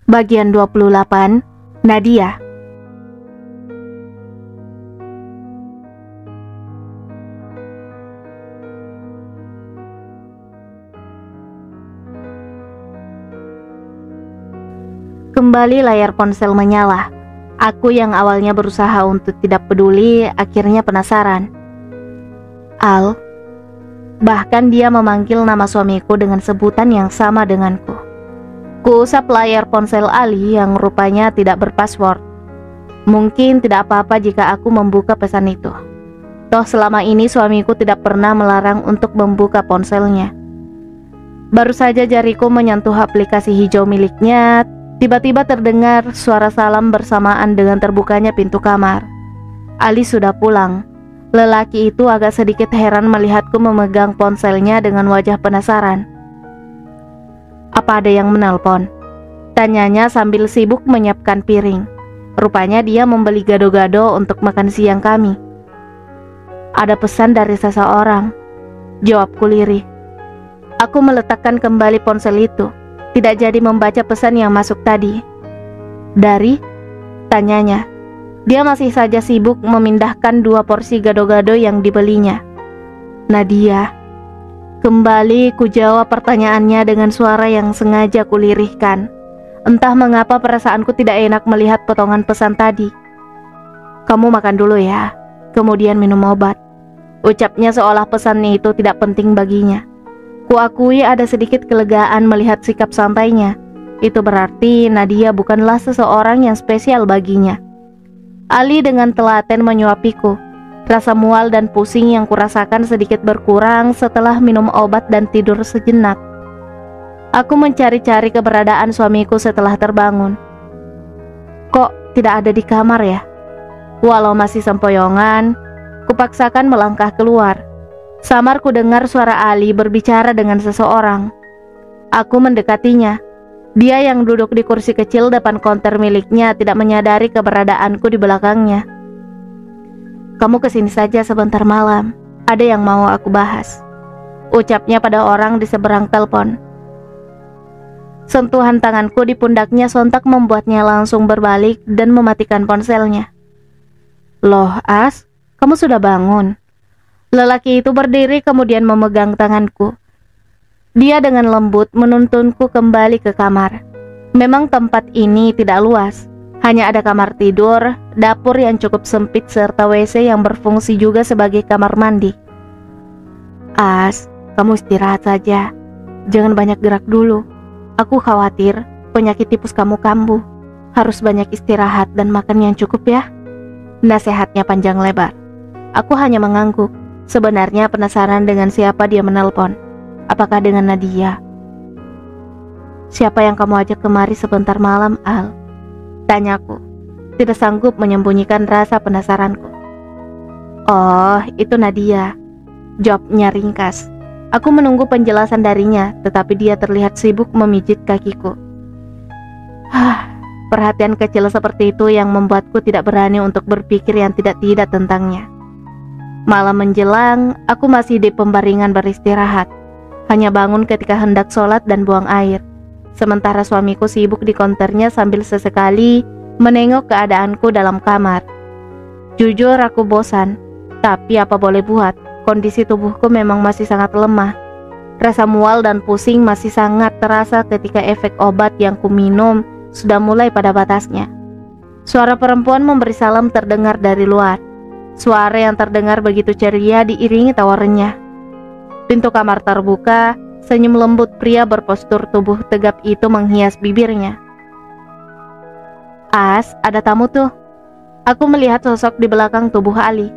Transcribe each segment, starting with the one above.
Bagian 28, Nadia. Kembali layar ponsel menyala. Aku yang awalnya berusaha untuk tidak peduli, akhirnya penasaran. Al. Bahkan dia memanggil nama suamiku dengan sebutan yang sama denganku. Kuusap layar ponsel Ali yang rupanya tidak berpassword. Mungkin tidak apa-apa jika aku membuka pesan itu. Toh selama ini suamiku tidak pernah melarang untuk membuka ponselnya. Baru saja jariku menyentuh aplikasi hijau miliknya, tiba-tiba terdengar suara salam bersamaan dengan terbukanya pintu kamar. Ali sudah pulang. Lelaki itu agak sedikit heran melihatku memegang ponselnya dengan wajah penasaran. Apa ada yang menelpon? Tanyanya sambil sibuk menyiapkan piring. Rupanya dia membeli gado-gado untuk makan siang kami. Ada pesan dari seseorang, jawabku lirih. Aku meletakkan kembali ponsel itu, tidak jadi membaca pesan yang masuk tadi. Dari? Tanyanya. Dia masih saja sibuk memindahkan 2 porsi gado-gado yang dibelinya. Nadia. Kembali kujawab pertanyaannya dengan suara yang sengaja kulirihkan. Entah mengapa perasaanku tidak enak melihat potongan pesan tadi. Kamu makan dulu ya, kemudian minum obat. Ucapnya seolah pesannya itu tidak penting baginya. Kuakui ada sedikit kelegaan melihat sikap santainya. Itu berarti Nadia bukanlah seseorang yang spesial baginya. Ali dengan telaten menyuapiku. Rasa mual dan pusing yang kurasakan sedikit berkurang setelah minum obat dan tidur sejenak. Aku mencari-cari keberadaan suamiku setelah terbangun. Kok tidak ada di kamar ya? Walau masih sempoyongan, kupaksakan melangkah keluar. Samar ku dengar suara Ali berbicara dengan seseorang. Aku mendekatinya. Dia yang duduk di kursi kecil depan konter miliknya tidak menyadari keberadaanku di belakangnya. Kamu kesini saja sebentar malam, ada yang mau aku bahas, ucapnya pada orang di seberang telepon. Sentuhan tanganku di pundaknya sontak membuatnya langsung berbalik dan mematikan ponselnya. Loh As, kamu sudah bangun? Lelaki itu berdiri kemudian memegang tanganku. Dia dengan lembut menuntunku kembali ke kamar. Memang tempat ini tidak luas. Hanya ada kamar tidur, dapur yang cukup sempit serta WC yang berfungsi juga sebagai kamar mandi. As, kamu istirahat saja. Jangan banyak gerak dulu. Aku khawatir penyakit tipes kamu kambuh. Harus banyak istirahat dan makan yang cukup ya. Nasihatnya panjang lebar. Aku hanya mengangguk. Sebenarnya penasaran dengan siapa dia menelpon. Apakah dengan Nadia? Siapa yang kamu ajak kemari sebentar malam, Al? Tanyaku, tidak sanggup menyembunyikan rasa penasaranku. Oh, itu Nadia, jawabnya ringkas. Aku menunggu penjelasan darinya, tetapi dia terlihat sibuk memijit kakiku. Perhatian kecil seperti itu yang membuatku tidak berani untuk berpikir yang tidak-tidak tentangnya. Malam menjelang, aku masih di pembaringan beristirahat. Hanya bangun ketika hendak sholat dan buang air. Sementara suamiku sibuk di konternya sambil sesekali menengok keadaanku dalam kamar. Jujur aku bosan, tapi apa boleh buat, kondisi tubuhku memang masih sangat lemah. Rasa mual dan pusing masih sangat terasa ketika efek obat yang kuminum sudah mulai pada batasnya. Suara perempuan memberi salam terdengar dari luar. Suara yang terdengar begitu ceria diiringi tawa renyah. Pintu kamar terbuka. Senyum lembut pria berpostur tubuh tegap itu menghias bibirnya. As, ada tamu tuh. Aku melihat sosok di belakang tubuh Ali.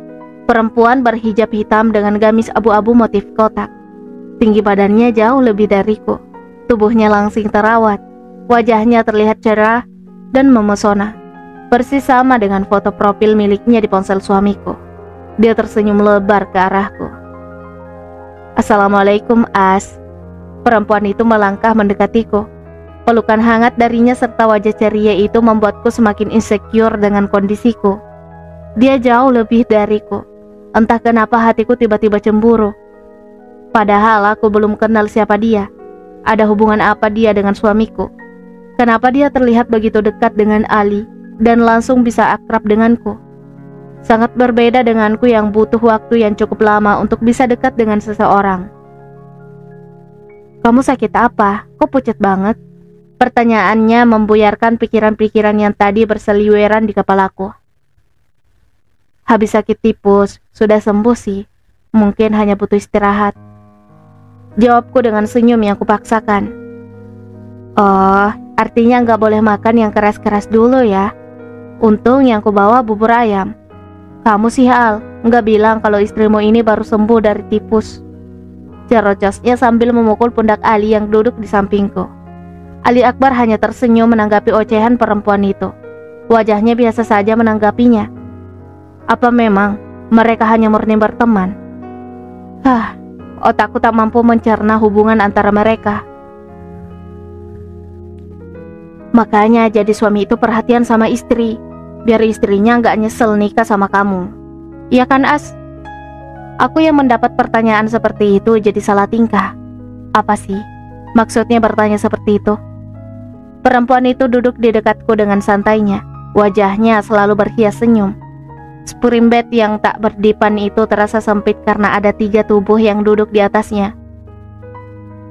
Perempuan berhijab hitam dengan gamis abu-abu motif kotak. Tinggi badannya jauh lebih dariku. Tubuhnya langsing terawat. Wajahnya terlihat cerah dan memesona. Persis sama dengan foto profil miliknya di ponsel suamiku. Dia tersenyum lebar ke arahku. Assalamualaikum, As. Perempuan itu melangkah mendekatiku. Pelukan hangat darinya serta wajah ceria itu membuatku semakin insecure dengan kondisiku. Dia jauh lebih dariku. Entah kenapa hatiku tiba-tiba cemburu. Padahal aku belum kenal siapa dia. Ada hubungan apa dia dengan suamiku? Kenapa dia terlihat begitu dekat dengan Ali dan langsung bisa akrab denganku? Sangat berbeda denganku yang butuh waktu yang cukup lama untuk bisa dekat dengan seseorang. Kamu sakit apa? Kok pucat banget? Pertanyaannya membuyarkan pikiran-pikiran yang tadi berseliweran di kepalaku. Habis sakit tipus, sudah sembuh sih. Mungkin hanya butuh istirahat. Jawabku dengan senyum yang kupaksakan. Oh, artinya nggak boleh makan yang keras-keras dulu ya. Untung yang kubawa bubur ayam. Kamu sih Al, nggak bilang kalau istrimu ini baru sembuh dari tipus. Cerocosnya sambil memukul pundak Ali yang duduk di sampingku. Ali Akbar hanya tersenyum menanggapi ocehan perempuan itu. Wajahnya biasa saja menanggapinya. Apa memang mereka hanya murni berteman? Otakku tak mampu mencerna hubungan antara mereka. Makanya jadi suami itu perhatian sama istri, biar istrinya nggak nyesel nikah sama kamu. Iya kan As? Aku yang mendapat pertanyaan seperti itu jadi salah tingkah. Apa sih maksudnya bertanya seperti itu? Perempuan itu duduk di dekatku dengan santainya. Wajahnya selalu berhias senyum. Spring bed yang tak berdipan itu terasa sempit karena ada 3 tubuh yang duduk di atasnya.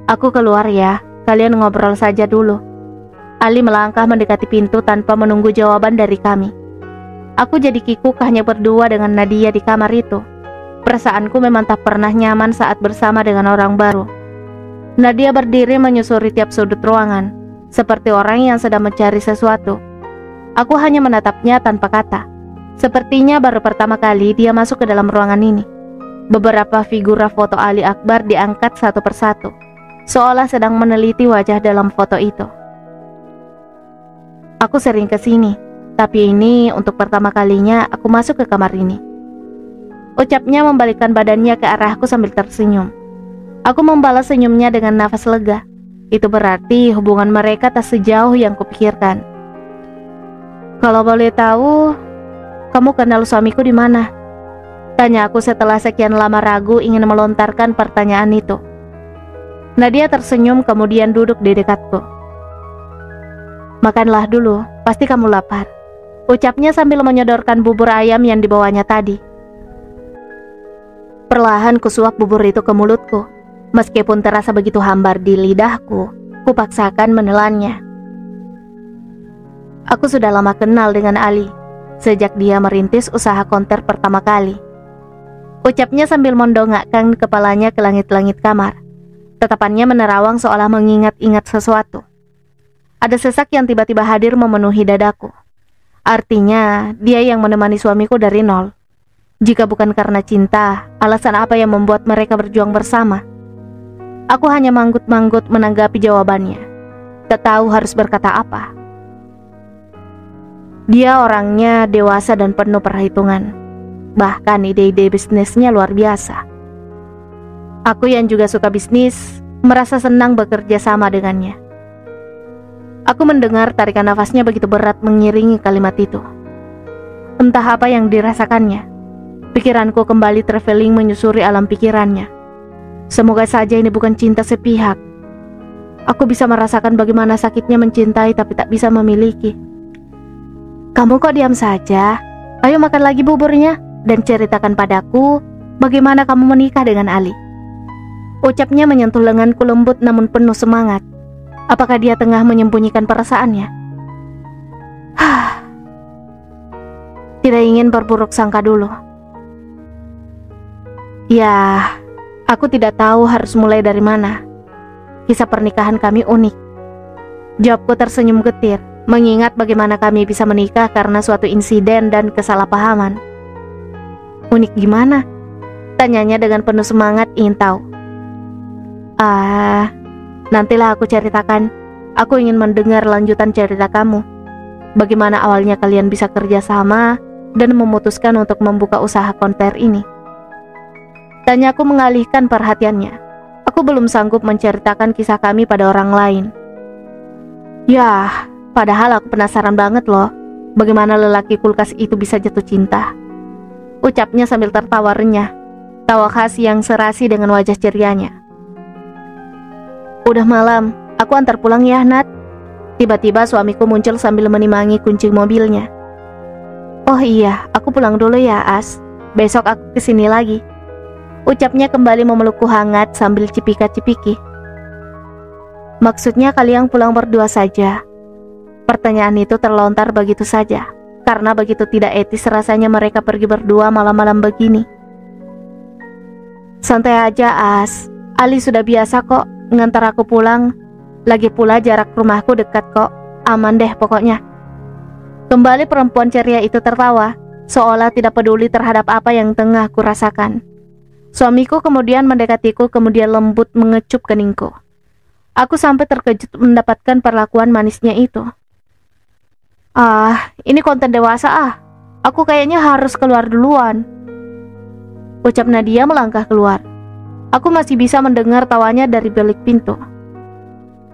Aku keluar ya, kalian ngobrol saja dulu. Ali melangkah mendekati pintu tanpa menunggu jawaban dari kami. Aku jadi kikuk hanya berdua dengan Nadia di kamar itu. Perasaanku memang tak pernah nyaman saat bersama dengan orang baru. Nadia berdiri menyusuri tiap sudut ruangan, seperti orang yang sedang mencari sesuatu. Aku hanya menatapnya tanpa kata. Sepertinya baru pertama kali dia masuk ke dalam ruangan ini. Beberapa figura foto Ali Akbar diangkat satu persatu, seolah sedang meneliti wajah dalam foto itu. Aku sering ke sini, tapi ini untuk pertama kalinya aku masuk ke kamar ini. Ucapnya membalikkan badannya ke arahku sambil tersenyum. Aku membalas senyumnya dengan nafas lega. Itu berarti hubungan mereka tak sejauh yang kupikirkan. Kalau boleh tahu, kamu kenal suamiku di mana? Tanya aku setelah sekian lama ragu ingin melontarkan pertanyaan itu. Nadia tersenyum kemudian duduk di dekatku. Makanlah dulu, pasti kamu lapar. Ucapnya sambil menyodorkan bubur ayam yang dibawanya tadi. Perlahan kusuap bubur itu ke mulutku. Meskipun terasa begitu hambar di lidahku, kupaksakan menelannya. Aku sudah lama kenal dengan Ali, sejak dia merintis usaha konter pertama kali. Ucapnya sambil mendongakkan kepalanya ke langit-langit kamar. Tatapannya menerawang seolah mengingat-ingat sesuatu. Ada sesak yang tiba-tiba hadir memenuhi dadaku. Artinya, dia yang menemani suamiku dari nol. Jika bukan karena cinta, alasan apa yang membuat mereka berjuang bersama? Aku hanya manggut-manggut menanggapi jawabannya. Tak tahu harus berkata apa. Dia orangnya dewasa dan penuh perhitungan. Bahkan ide-ide bisnisnya luar biasa. Aku yang juga suka bisnis, merasa senang bekerja sama dengannya. Aku mendengar tarikan nafasnya begitu berat mengiringi kalimat itu. Entah apa yang dirasakannya. Pikiranku kembali traveling menyusuri alam pikirannya. Semoga saja ini bukan cinta sepihak. Aku bisa merasakan bagaimana sakitnya mencintai tapi tak bisa memiliki. Kamu kok diam saja? Ayo makan lagi buburnya dan ceritakan padaku bagaimana kamu menikah dengan Ali. Ucapnya menyentuh lenganku lembut namun penuh semangat. Apakah dia tengah menyembunyikan perasaannya? Tidak ingin berburuk sangka dulu. Ya, aku tidak tahu harus mulai dari mana. Kisah pernikahan kami unik. Jawabku tersenyum getir, mengingat bagaimana kami bisa menikah karena suatu insiden dan kesalahpahaman. Unik gimana? Tanyanya dengan penuh semangat ingin tahu. Nantilah aku ceritakan. Aku ingin mendengar lanjutan cerita kamu. Bagaimana awalnya kalian bisa kerja sama dan memutuskan untuk membuka usaha konter ini? Tanyaku mengalihkan perhatiannya. Aku belum sanggup menceritakan kisah kami pada orang lain. Yah, padahal aku penasaran banget loh, bagaimana lelaki kulkas itu bisa jatuh cinta. Ucapnya sambil tertawa renyah, tawa khas yang serasi dengan wajah cerianya. Udah malam, aku antar pulang ya, Nat. Tiba-tiba suamiku muncul sambil menimbangi kunci mobilnya. "Oh iya, aku pulang dulu ya, As. Besok aku kesini lagi," ucapnya kembali memelukku hangat sambil cipika-cipiki. "Maksudnya kalian pulang berdua saja?" Pertanyaan itu terlontar begitu saja, karena begitu tidak etis rasanya mereka pergi berdua malam-malam begini. "Santai aja, As. Ali sudah biasa kok ngantar aku pulang. Lagi pula jarak rumahku dekat kok. Aman deh pokoknya." Kembali perempuan ceria itu tertawa, seolah tidak peduli terhadap apa yang tengah aku rasakan. Suamiku kemudian mendekatiku, kemudian lembut mengecup keningku. Aku sampai terkejut mendapatkan perlakuan manisnya itu. "Ah, ini konten dewasa ah. Aku kayaknya harus keluar duluan," ucap Nadia melangkah keluar. Aku masih bisa mendengar tawanya dari balik pintu.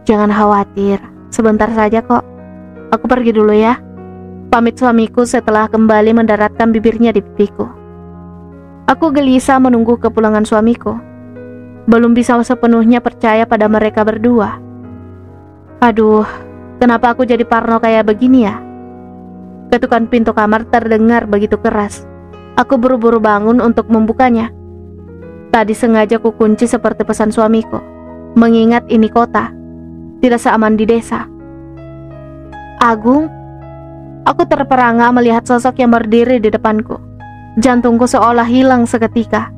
"Jangan khawatir, sebentar saja kok. Aku pergi dulu ya," pamit suamiku setelah kembali mendaratkan bibirnya di pipiku. Aku gelisah menunggu kepulangan suamiku. Belum bisa sepenuhnya percaya pada mereka berdua. Aduh, kenapa aku jadi parno kayak begini ya? Ketukan pintu kamar terdengar begitu keras. Aku buru-buru bangun untuk membukanya. Tadi sengaja kukunci seperti pesan suamiku, mengingat ini kota, tidak seaman di desa. "Agung?" Aku terperangah melihat sosok yang berdiri di depanku. Jantungku seolah hilang seketika.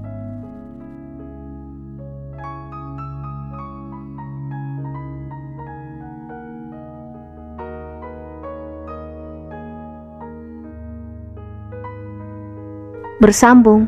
Bersambung.